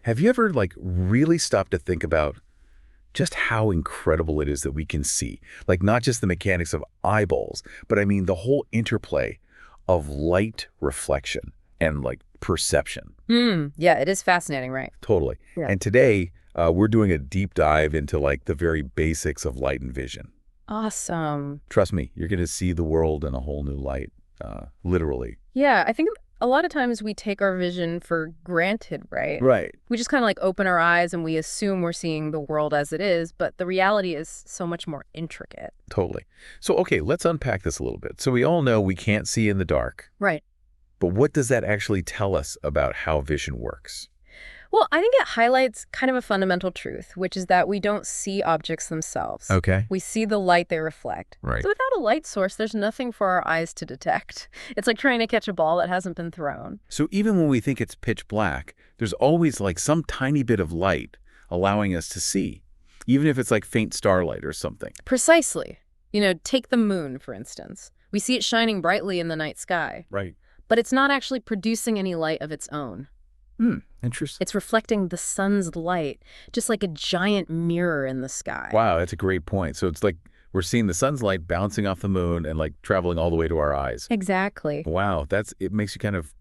Have you ever like really stopped to think about just how incredible it is that we can see? Like not just the mechanics of eyeballs, but I mean the whole interplay of light reflection and like perception. Yeah, it is fascinating, right? Totally. Yeah. And today, we're doing a deep dive into like the very basics of light and vision. Awesome. Trust me, you're going to see the world in a whole new light, literally. Yeah, I think a lot of times we take our vision for granted, right? Right. We just kind of like open our eyes and we assume we're seeing the world as it is, but the reality is so much more intricate. Totally. So, okay, let's unpack this a little bit. So we all know we can't see in the dark, Right. but what does that actually tell us about how vision works? Well, I think it highlights kind of a fundamental truth, which is that we don't see objects themselves. Okay. We see the light they reflect. Right. So without a light source, there's nothing for our eyes to detect. It's like trying to catch a ball that hasn't been thrown. So even when we think it's pitch black, there's always like some tiny bit of light allowing us to see, even if it's like faint starlight or something. Precisely. Take the moon, for instance. We see it shining brightly in the night sky, Right. but it's not actually producing any light of its own. Interesting. It's reflecting the sun's light, just like a giant mirror in the sky. Wow, that's a great point. So it's like we're seeing the sun's light bouncing off the moon and like traveling all the way to our eyes. Exactly. Wow, it makes you kind of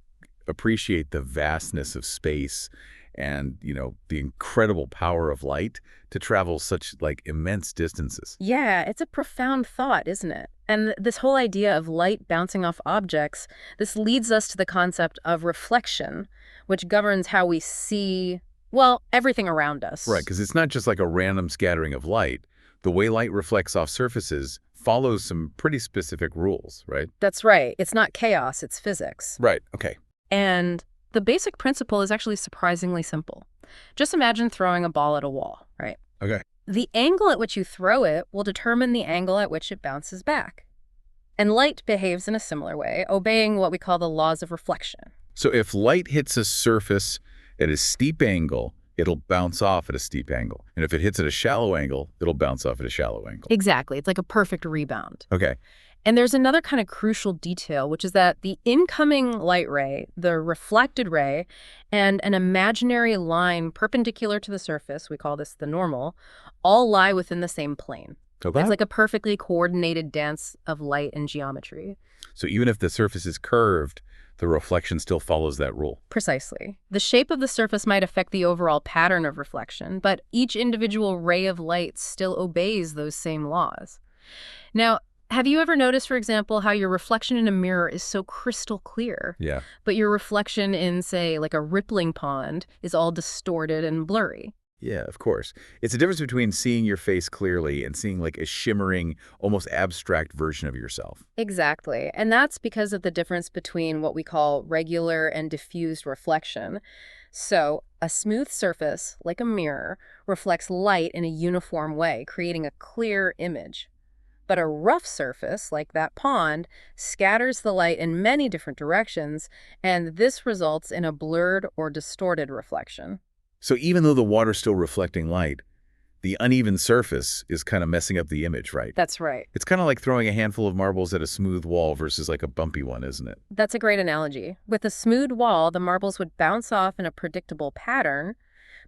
appreciate the vastness of space and, the incredible power of light to travel such like immense distances. Yeah, it's a profound thought, isn't it? And this whole idea of light bouncing off objects, this leads us to the concept of reflection, which governs how we see, well, everything around us. Right, because it's not just like a random scattering of light. The way light reflects off surfaces follows some pretty specific rules, right? That's right. It's not chaos, it's physics. Right, okay. And the basic principle is actually surprisingly simple. Just imagine throwing a ball at a wall, right? Okay. The angle at which you throw it will determine the angle at which it bounces back. And light behaves in a similar way, obeying what we call the laws of reflection. So if light hits a surface at a steep angle, it'll bounce off at a steep angle. And if it hits at a shallow angle, it'll bounce off at a shallow angle. Exactly. It's like a perfect rebound. Okay. And there's another kind of crucial detail, which is that the incoming light ray, the reflected ray, and an imaginary line perpendicular to the surface, we call this the normal, all lie within the same plane. Okay. It's like a perfectly coordinated dance of light and geometry. So even if the surface is curved, the reflection still follows that rule. Precisely. The shape of the surface might affect the overall pattern of reflection, but each individual ray of light still obeys those same laws. Now, have you ever noticed, for example, how your reflection in a mirror is so crystal clear, Yeah. but your reflection in, say, like a rippling pond is all distorted and blurry? Yeah, of course. It's a difference between seeing your face clearly and seeing like a shimmering, almost abstract version of yourself. Exactly. And that's because of the difference between what we call regular and diffused reflection. So, a smooth surface, like a mirror, reflects light in a uniform way, creating a clear image. But a rough surface, like that pond, scatters the light in many different directions, and this results in a blurred or distorted reflection. So even though the water's still reflecting light, the uneven surface is kind of messing up the image, right? That's right. It's kind of like throwing a handful of marbles at a smooth wall versus like a bumpy one, isn't it? That's a great analogy. With a smooth wall, the marbles would bounce off in a predictable pattern,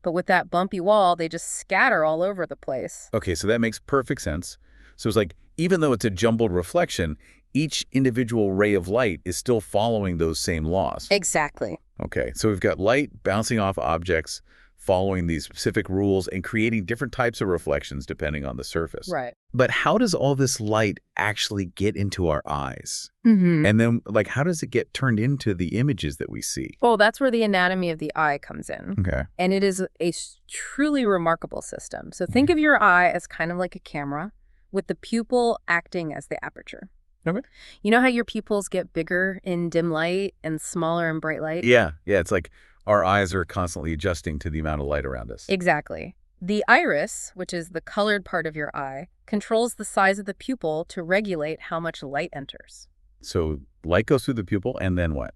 but with that bumpy wall, they just scatter all over the place. Okay, so that makes perfect sense. So it's like, even though it's a jumbled reflection, each individual ray of light is still following those same laws. Exactly. Okay, so we've got light bouncing off objects, following these specific rules and creating different types of reflections depending on the surface. Right. But how does all this light actually get into our eyes? Mm-hmm. And then, like, how does it get turned into the images that we see? Well, that's where the anatomy of the eye comes in. Okay. And it is a truly remarkable system. So think of your eye as kind of like a camera, with the pupil acting as the aperture. Okay. You know how your pupils get bigger in dim light and smaller in bright light? Yeah, it's like our eyes are constantly adjusting to the amount of light around us. Exactly. The iris, which is the colored part of your eye, controls the size of the pupil to regulate how much light enters. So light goes through the pupil, and then what?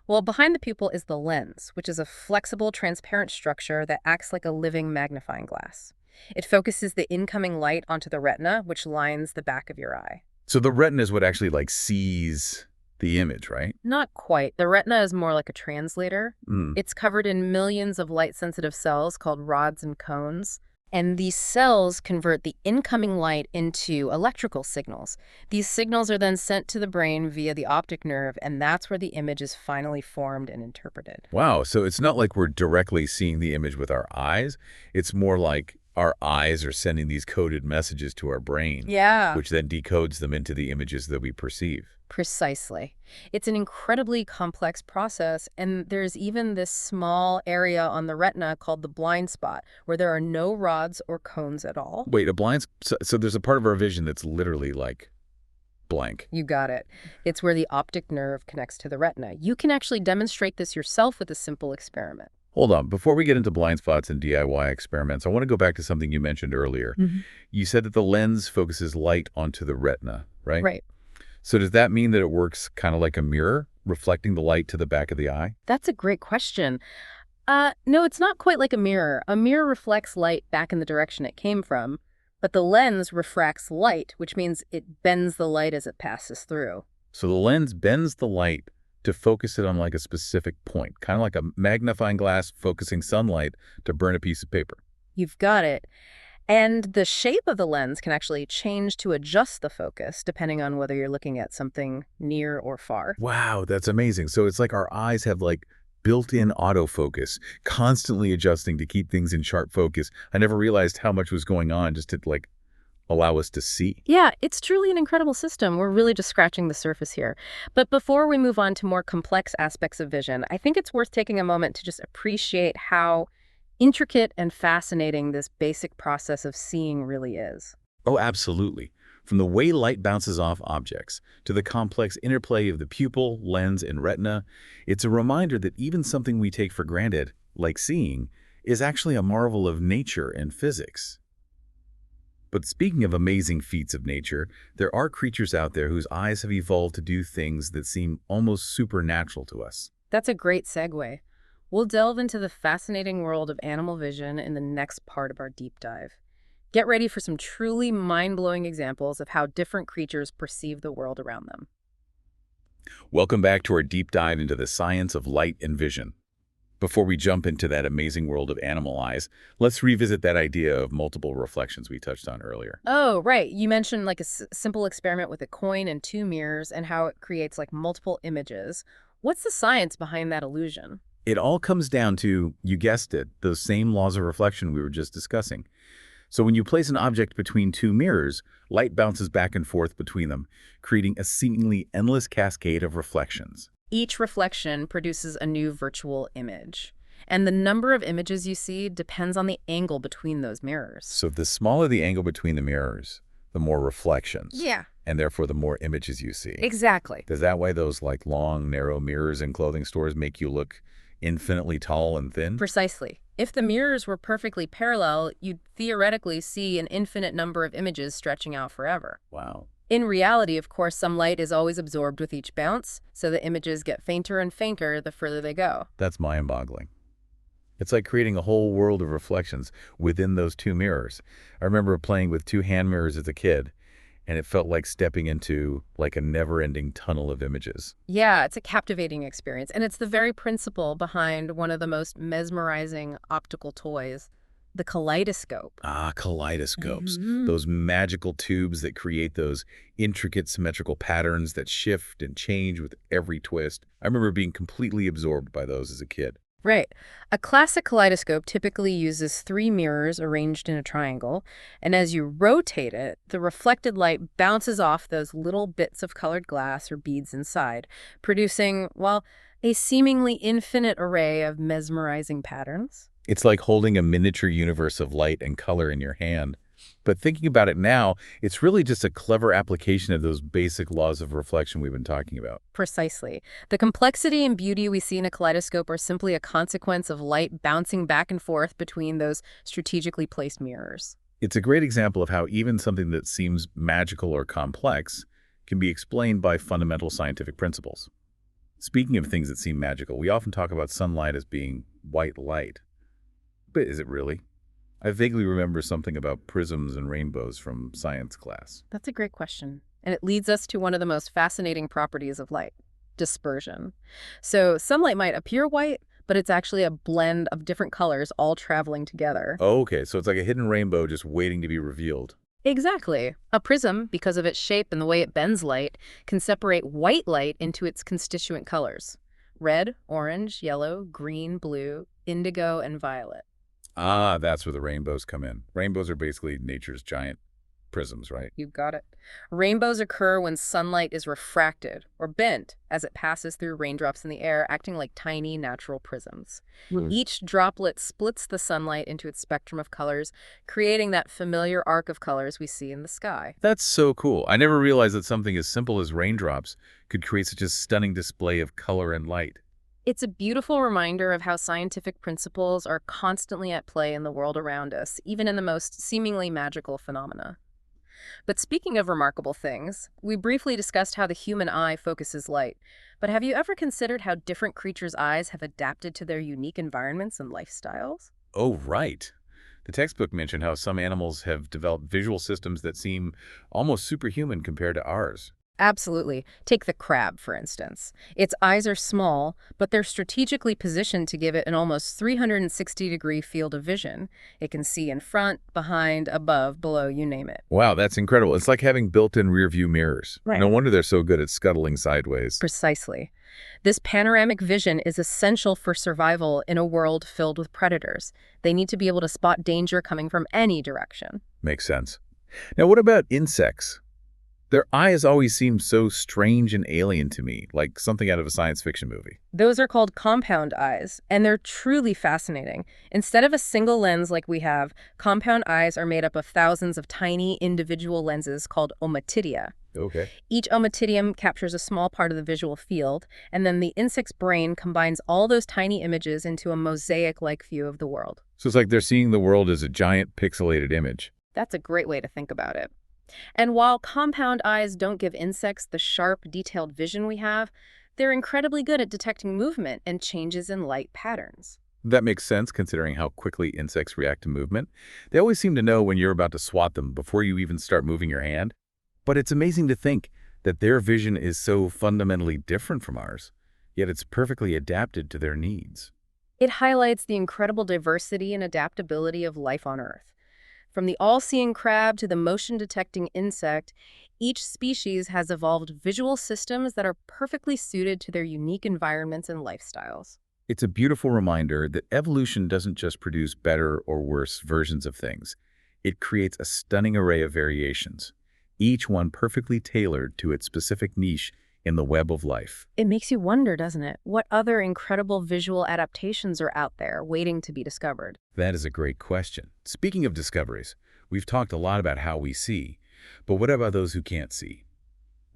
Well, behind the pupil is the lens, which is a flexible, transparent structure that acts like a living magnifying glass. It focuses the incoming light onto the retina, which lines the back of your eye. So the retina is what actually like sees The image, right? Not quite. The retina is more like a translator. Mm. It's covered in millions of light-sensitive cells called rods and cones. And these cells convert the incoming light into electrical signals. These signals are then sent to the brain via the optic nerve, and that's where the image is finally formed and interpreted. Wow, so it's not like we're directly seeing the image with our eyes. It's more like our eyes are sending these coded messages to our brain, Yeah. which then decodes them into the images that we perceive. Precisely. It's an incredibly complex process, and there's even this small area on the retina called the blind spot, where there are no rods or cones at all. Wait, so there's a part of our vision that's literally like blank. You got it. It's where the optic nerve connects to the retina. You can actually demonstrate this yourself with a simple experiment. Hold on, before we get into blind spots and DIY experiments, I want to go back to something you mentioned earlier. You said that the lens focuses light onto the retina, right? Right. So does that mean that it works kind of like a mirror, reflecting the light to the back of the eye? That's a great question. No, it's not quite like a mirror. A mirror reflects light back in the direction it came from, but the lens refracts light, which means it bends the light as it passes through. So the lens bends the light to focus it on like a specific point, kind of like a magnifying glass focusing sunlight to burn a piece of paper. You've got it. And the shape of the lens can actually change to adjust the focus, depending on whether you're looking at something near or far. Wow, that's amazing. So it's like our eyes have like built-in autofocus, constantly adjusting to keep things in sharp focus. I never realized how much was going on just to like allow us to see. Yeah, it's truly an incredible system. We're really just scratching the surface here. But before we move on to more complex aspects of vision, I think it's worth taking a moment to just appreciate how intricate and fascinating this basic process of seeing really is. Oh, absolutely. From the way light bounces off objects to the complex interplay of the pupil, lens, and retina, it's a reminder that even something we take for granted, like seeing, is actually a marvel of nature and physics. But speaking of amazing feats of nature, there are creatures out there whose eyes have evolved to do things that seem almost supernatural to us. That's a great segue. We'll delve into the fascinating world of animal vision in the next part of our deep dive. Get ready for some truly mind-blowing examples of how different creatures perceive the world around them. Welcome back to our deep dive into the science of light and vision. Before we jump into that amazing world of animal eyes, let's revisit that idea of multiple reflections we touched on earlier. Oh, right. You mentioned like a simple experiment with a coin and two mirrors and how it creates like multiple images. What's the science behind that illusion? It all comes down to, you guessed it, those same laws of reflection we were just discussing. So when you place an object between two mirrors, light bounces back and forth between them, creating a seemingly endless cascade of reflections. Each reflection produces a new virtual image. And the number of images you see depends on the angle between those mirrors. So the smaller the angle between the mirrors, the more reflections. Yeah, And therefore the more images you see. exactly. Is that why those like long, narrow mirrors in clothing stores make you look infinitely tall and thin? Precisely. If the mirrors were perfectly parallel, you'd theoretically see an infinite number of images stretching out forever. Wow. In reality, of course, some light is always absorbed with each bounce, so the images get fainter and fainter the further they go. That's mind-boggling. It's like creating a whole world of reflections within those two mirrors. I remember playing with two hand mirrors as a kid, and it felt like stepping into like a never-ending tunnel of images. Yeah, it's a captivating experience, and it's the very principle behind one of the most mesmerizing optical toys, the kaleidoscope. Ah, kaleidoscopes. Mhm. Those magical tubes that create those intricate symmetrical patterns that shift and change with every twist. I remember being completely absorbed by those as a kid. Right. A classic kaleidoscope typically uses three mirrors arranged in a triangle, and as you rotate it, the reflected light bounces off those little bits of colored glass or beads inside, producing, well, a seemingly infinite array of mesmerizing patterns. It's like holding a miniature universe of light and color in your hand. But thinking about it now, it's really just a clever application of those basic laws of reflection we've been talking about. Precisely. The complexity and beauty we see in a kaleidoscope are simply a consequence of light bouncing back and forth between those strategically placed mirrors. It's a great example of how even something that seems magical or complex can be explained by fundamental scientific principles. Speaking of things that seem magical, we often talk about sunlight as being white light. But is it really? I vaguely remember something about prisms and rainbows from science class. That's a great question. And it leads us to one of the most fascinating properties of light. dispersion. So sunlight might appear white, but it's actually a blend of different colors all traveling together. Oh, okay, so it's like a hidden rainbow just waiting to be revealed. Exactly. A prism, because of its shape and the way it bends light, can separate white light into its constituent colors: red, orange, yellow, green, blue, indigo, and violet. Ah, that's where the rainbows come in. Rainbows are basically nature's giant prisms, right? You got it. Rainbows occur when sunlight is refracted or bent as it passes through raindrops in the air, acting like tiny natural prisms. Hmm. Each droplet splits the sunlight into its spectrum of colors, creating that familiar arc of colors we see in the sky. That's so cool. I never realized that something as simple as raindrops could create such a stunning display of color and light. It's a beautiful reminder of how scientific principles are constantly at play in the world around us, even in the most seemingly magical phenomena. But speaking of remarkable things, we briefly discussed how the human eye focuses light. But have you ever considered how different creatures' eyes have adapted to their unique environments and lifestyles? Oh, right. The textbook mentioned how some animals have developed visual systems that seem almost superhuman compared to ours. Absolutely. Take the crab, for instance. Its eyes are small, but they're strategically positioned to give it an almost 360-degree field of vision. It can see in front, behind, above, below, you name it. Wow, that's incredible. It's like having built-in rear-view mirrors. Right. No wonder they're so good at scuttling sideways. Precisely. This panoramic vision is essential for survival in a world filled with predators. They need to be able to spot danger coming from any direction. Makes sense. Now, what about insects? Their eyes always seem so strange and alien to me, like something out of a science fiction movie. Those are called compound eyes, and they're truly fascinating. Instead of a single lens like we have, compound eyes are made up of thousands of tiny individual lenses called ommatidia. Okay. Each ommatidium captures a small part of the visual field, and then the insect's brain combines all those tiny images into a mosaic-like view of the world. So it's like they're seeing the world as a giant pixelated image. That's a great way to think about it. And while compound eyes don't give insects the sharp, detailed vision we have, they're incredibly good at detecting movement and changes in light patterns. That makes sense considering how quickly insects react to movement. They always seem to know when you're about to swat them before you even start moving your hand. But it's amazing to think that their vision is so fundamentally different from ours, yet it's perfectly adapted to their needs. It highlights the incredible diversity and adaptability of life on Earth. From the all-seeing crab to the motion-detecting insect, each species has evolved visual systems that are perfectly suited to their unique environments and lifestyles. It's a beautiful reminder that evolution doesn't just produce better or worse versions of things. It creates a stunning array of variations, each one perfectly tailored to its specific niche in the web of life. It makes you wonder, doesn't it? What other incredible visual adaptations are out there waiting to be discovered? That is a great question. Speaking of discoveries, we've talked a lot about how we see, but what about those who can't see?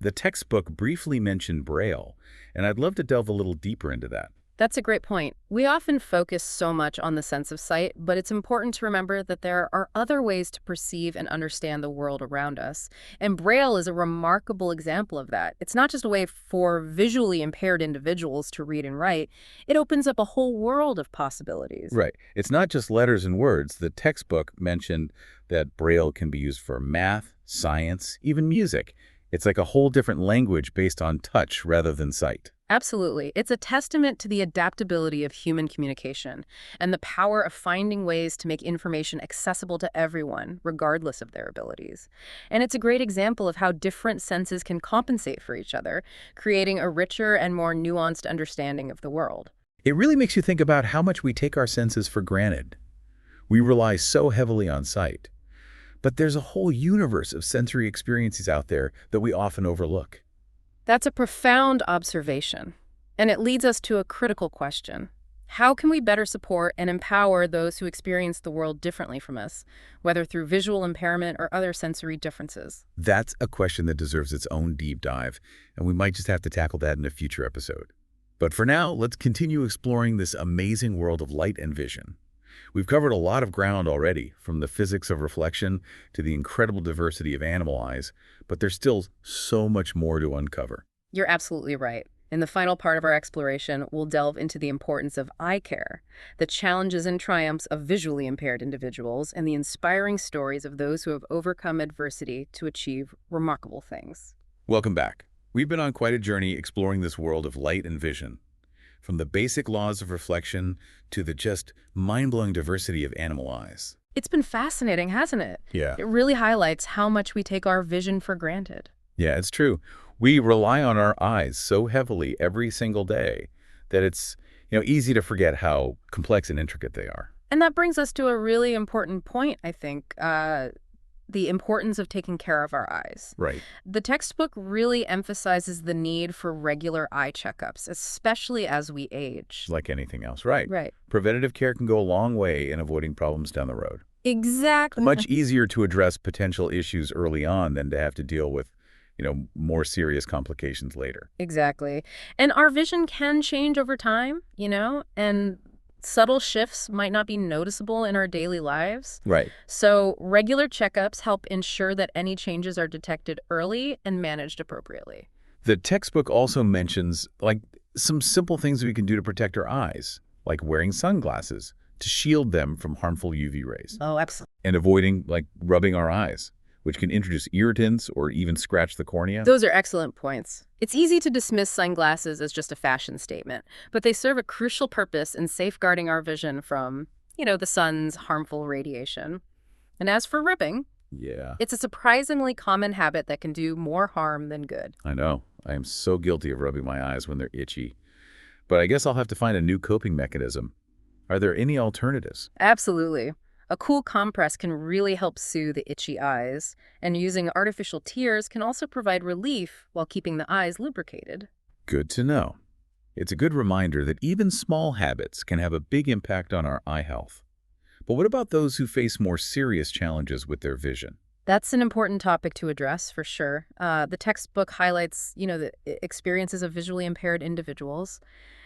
The textbook briefly mentioned Braille, and I'd love to delve a little deeper into that. That's a great point. We often focus so much on the sense of sight, but it's important to remember that there are other ways to perceive and understand the world around us. And Braille is a remarkable example of that. It's not just a way for visually impaired individuals to read and write. It opens up a whole world of possibilities. Right. It's not just letters and words. The textbook mentioned that Braille can be used for math, science, even music. It's like a whole different language based on touch rather than sight. Absolutely. It's a testament to the adaptability of human communication and the power of finding ways to make information accessible to everyone, regardless of their abilities. And it's a great example of how different senses can compensate for each other, creating a richer and more nuanced understanding of the world. It really makes you think about how much we take our senses for granted. We rely so heavily on sight. But there's a whole universe of sensory experiences out there that we often overlook. That's a profound observation, and it leads us to a critical question. How can we better support and empower those who experience the world differently from us, whether through visual impairment or other sensory differences? That's a question that deserves its own deep dive, and we might just have to tackle that in a future episode. But for now, let's continue exploring this amazing world of light and vision. We've covered a lot of ground already, from the physics of reflection to the incredible diversity of animal eyes, but there's still so much more to uncover. You're absolutely right. In the final part of our exploration, we'll delve into the importance of eye care, the challenges and triumphs of visually impaired individuals, and the inspiring stories of those who have overcome adversity to achieve remarkable things. Welcome back. We've been on quite a journey exploring this world of light and vision, from the basic laws of reflection to the just mind-blowing diversity of animal eyes. It's been fascinating, hasn't it? Yeah. It really highlights how much we take our vision for granted. Yeah, it's true. We rely on our eyes so heavily every single day that it's, easy to forget how complex and intricate they are. And that brings us to a really important point, I think, the importance of taking care of our eyes. Right. The textbook really emphasizes the need for regular eye checkups, especially as we age. Like anything else. Right. Right. Preventative care can go a long way in avoiding problems down the road. Exactly. Much easier to address potential issues early on than to have to deal with, more serious complications later. Exactly. And our vision can change over time, and subtle shifts might not be noticeable in our daily lives. Right. So regular checkups help ensure that any changes are detected early and managed appropriately. The textbook also mentions, some simple things we can do to protect our eyes, like wearing sunglasses to shield them from harmful UV rays. Oh, absolutely. And avoiding, rubbing our eyes, which can introduce irritants or even scratch the cornea. Those are excellent points. It's easy to dismiss sunglasses as just a fashion statement, but they serve a crucial purpose in safeguarding our vision from, the sun's harmful radiation. And as for rubbing, Yeah, it's a surprisingly common habit that can do more harm than good. I know. I am so guilty of rubbing my eyes when they're itchy. But I guess I'll have to find a new coping mechanism. Are there any alternatives? Absolutely. A cool compress can really help soothe the itchy eyes, and using artificial tears can also provide relief while keeping the eyes lubricated. Good to know. It's a good reminder that even small habits can have a big impact on our eye health. But what about those who face more serious challenges with their vision? That's an important topic to address, for sure. The textbook highlights, the experiences of visually impaired individuals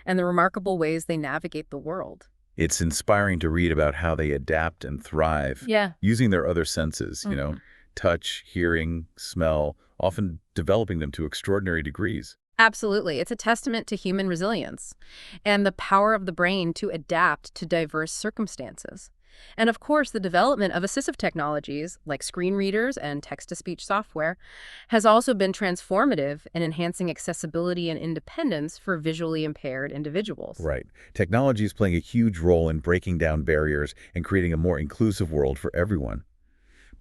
and the remarkable ways they navigate the world. It's inspiring to read about how they adapt and thrive Yeah. using their other senses, touch, hearing, smell, often developing them to extraordinary degrees. Absolutely. It's a testament to human resilience and the power of the brain to adapt to diverse circumstances. And of course, the development of assistive technologies like screen readers and text-to-speech software has also been transformative in enhancing accessibility and independence for visually impaired individuals. Right. Technology is playing a huge role in breaking down barriers and creating a more inclusive world for everyone.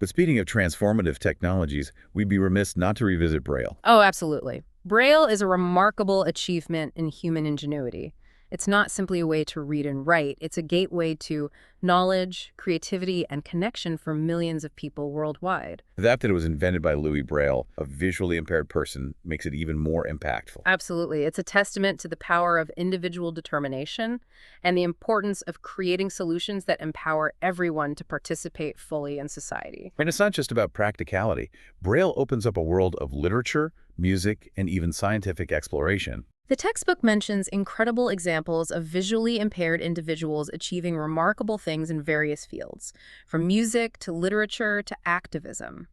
But speaking of transformative technologies, we'd be remiss not to revisit Braille. Oh, absolutely. Braille is a remarkable achievement in human ingenuity. It's not simply a way to read and write. It's a gateway to knowledge, creativity, and connection for millions of people worldwide. The fact that it was invented by Louis Braille, a visually impaired person, makes it even more impactful. Absolutely. It's a testament to the power of individual determination and the importance of creating solutions that empower everyone to participate fully in society. And it's not just about practicality. Braille opens up a world of literature, music, and even scientific exploration. The textbook mentions incredible examples of visually impaired individuals achieving remarkable things in various fields, from music to literature to activism.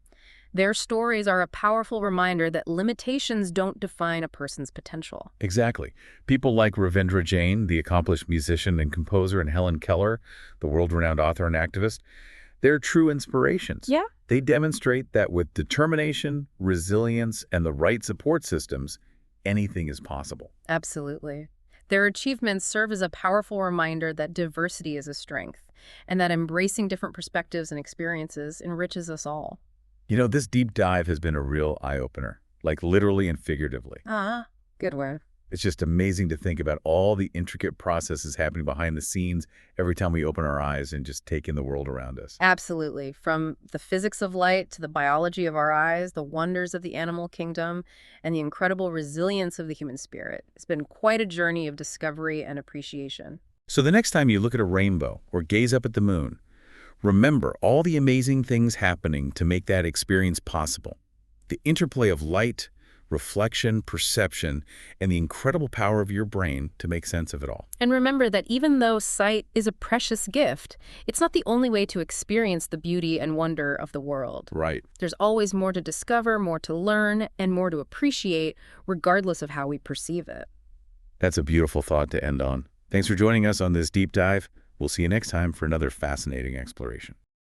Their stories are a powerful reminder that limitations don't define a person's potential. Exactly. People like Ravindra Jain, the accomplished musician and composer, and Helen Keller, the world-renowned author and activist, they're true inspirations. Yeah. They demonstrate that with determination, resilience, and the right support systems, anything is possible. Absolutely. Their achievements serve as a powerful reminder that diversity is a strength and that embracing different perspectives and experiences enriches us all. This deep dive has been a real eye-opener, literally and figuratively. Good one. It's just amazing to think about all the intricate processes happening behind the scenes every time we open our eyes and just take in the world around us. Absolutely. From the physics of light to the biology of our eyes, the wonders of the animal kingdom, and the incredible resilience of the human spirit. It's been quite a journey of discovery and appreciation. So the next time you look at a rainbow or gaze up at the moon, remember all the amazing things happening to make that experience possible. The interplay of light, reflection, perception, and the incredible power of your brain to make sense of it all. And remember that even though sight is a precious gift, it's not the only way to experience the beauty and wonder of the world. Right. There's always more to discover, more to learn, and more to appreciate, regardless of how we perceive it. That's a beautiful thought to end on. Thanks for joining us on this deep dive. We'll see you next time for another fascinating exploration.